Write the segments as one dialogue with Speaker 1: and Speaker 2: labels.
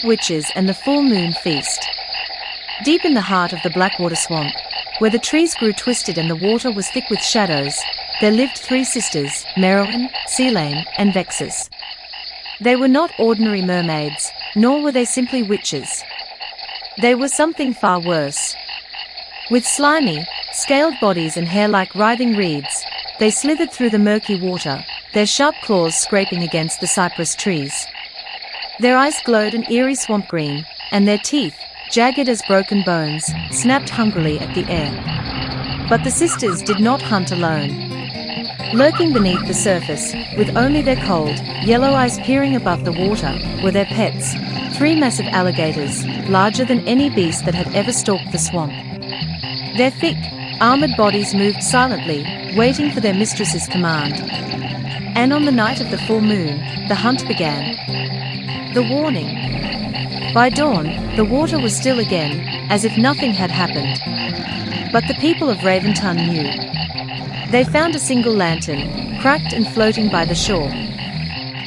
Speaker 1: witches and the full moon feast. Deep in the heart of the Blackwater swamp, where the trees grew twisted and the water was thick with shadows, there lived three sisters, Meryln, Selene, and Vexus. They were not ordinary mermaids, nor were they simply witches. They were something far worse. With slimy, scaled bodies and hair like writhing reeds, they slithered through the murky water, their sharp claws scraping against the cypress trees. Their eyes glowed an eerie swamp green, and their teeth, jagged as broken bones, snapped hungrily at the air. But the sisters did not hunt alone. Lurking beneath the surface, with only their cold, yellow eyes peering above the water, were their pets, three massive alligators, larger than any beast that had ever stalked the swamp. Their thick, armored bodies moved silently, waiting for their mistress's command. And on the night of the full moon, the hunt began. The warning. By dawn, the water was still again, as if nothing had happened. But the people of Raventon knew. They found a single lantern, cracked and floating by the shore.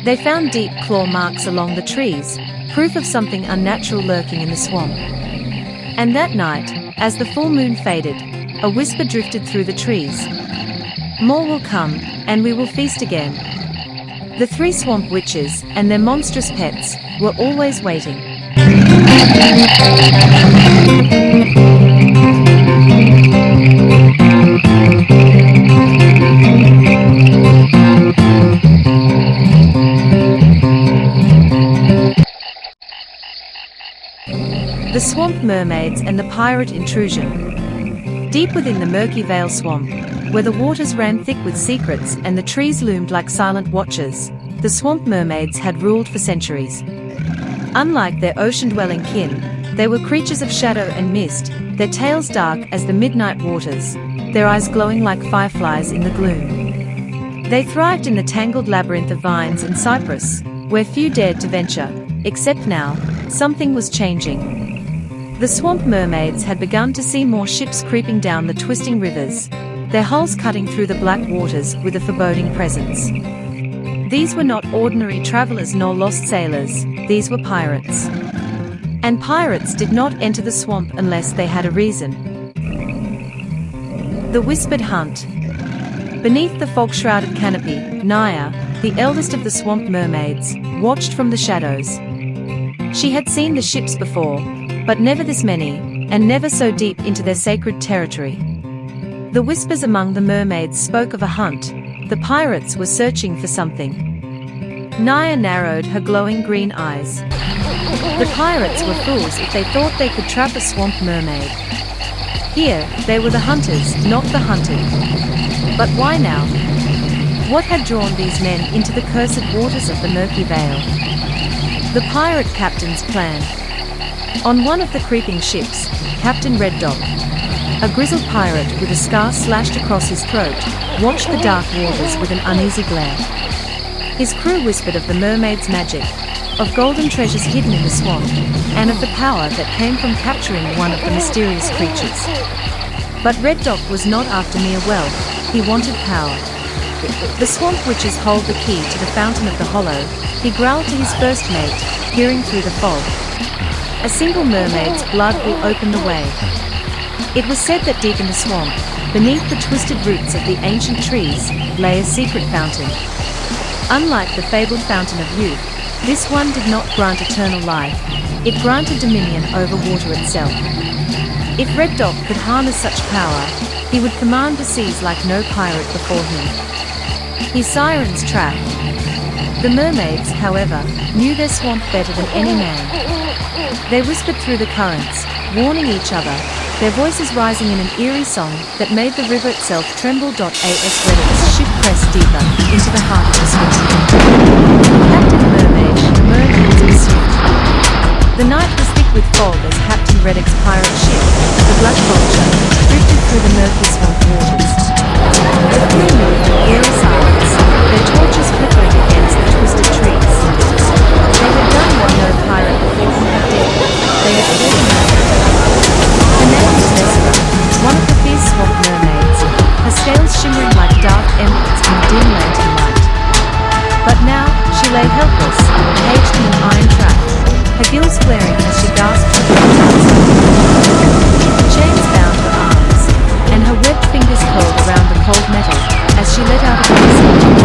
Speaker 1: They found deep claw marks along the trees, proof of something unnatural lurking in the swamp. And that night, as the full moon faded, a whisper drifted through the trees. More will come, and we will feast again. The three swamp witches, and their monstrous pets, were always waiting. The Swamp Mermaids and the Pirate Intrusion. Deep within the murky Vale Swamp, where the waters ran thick with secrets and the trees loomed like silent watchers, the Swamp Mermaids had ruled for centuries. Unlike their ocean-dwelling kin, they were creatures of shadow and mist, their tails dark as the midnight waters, their eyes glowing like fireflies in the gloom. They thrived in the tangled labyrinth of vines and cypress, where few dared to venture, except now, something was changing. The Swamp Mermaids had begun to see more ships creeping down the twisting rivers, their hulls cutting through the black waters with a foreboding presence. These were not ordinary travelers nor lost sailors, these were pirates. And pirates did not enter the swamp unless they had a reason. The Whispered Hunt. Beneath the fog-shrouded canopy, Naya, the eldest of the Swamp Mermaids, watched from the shadows. She had seen the ships before, but never this many, and never so deep into their sacred territory. The whispers among the mermaids spoke of a hunt. The pirates were searching for something. Naya narrowed her glowing green eyes. The pirates were fools if they thought they could trap a swamp mermaid. Here, they were the hunters, not the hunted. But why now? What had drawn these men into the cursed waters of the murky Vale? The pirate captain's plan. On one of the creeping ships, Captain Red Dog, a grizzled pirate with a scar slashed across his throat, watched the dark waters with an uneasy glare. His crew whispered of the mermaid's magic, of golden treasures hidden in the swamp, and of the power that came from capturing one of the mysterious creatures. But Red Dog was not after mere wealth, he wanted power. The swamp witches hold the key to the fountain of the hollow, he growled to his first mate, peering through the fog. A single mermaid's blood will open the way. It was said that deep in the swamp, beneath the twisted roots of the ancient trees, lay a secret fountain. Unlike the fabled fountain of youth, this one did not grant eternal life, it granted dominion over water itself. If Red Dog could harness such power, he would command the seas like no pirate before him. His sirens trap. The mermaids, however, knew their swamp better than any man. They whispered through the currents, warning each other, their voices rising in an eerie song that made the river itself tremble. As Reddit's ship pressed deeper into the heart of the swamp. Captain Mermaid and the mermaids pursued. The night was thick with fog as Captain Reddick's pirate ship, the Black Vulture, drifted through the murky swamp waters. The crew moved in eerie silence, their torches flickering against the twisted trees. They had done what no pirate before them had dared. They had fallen over. Her name was Vesper, one of the fierce swamp mermaids, her scales shimmering like dark emeralds in the dim lantern light. But now, she lay helpless, caged in an iron trap, her gills flaring as she gasped for breath. Chains bound her arms, and her webbed fingers curled around the cold metal, as she let out a gasp.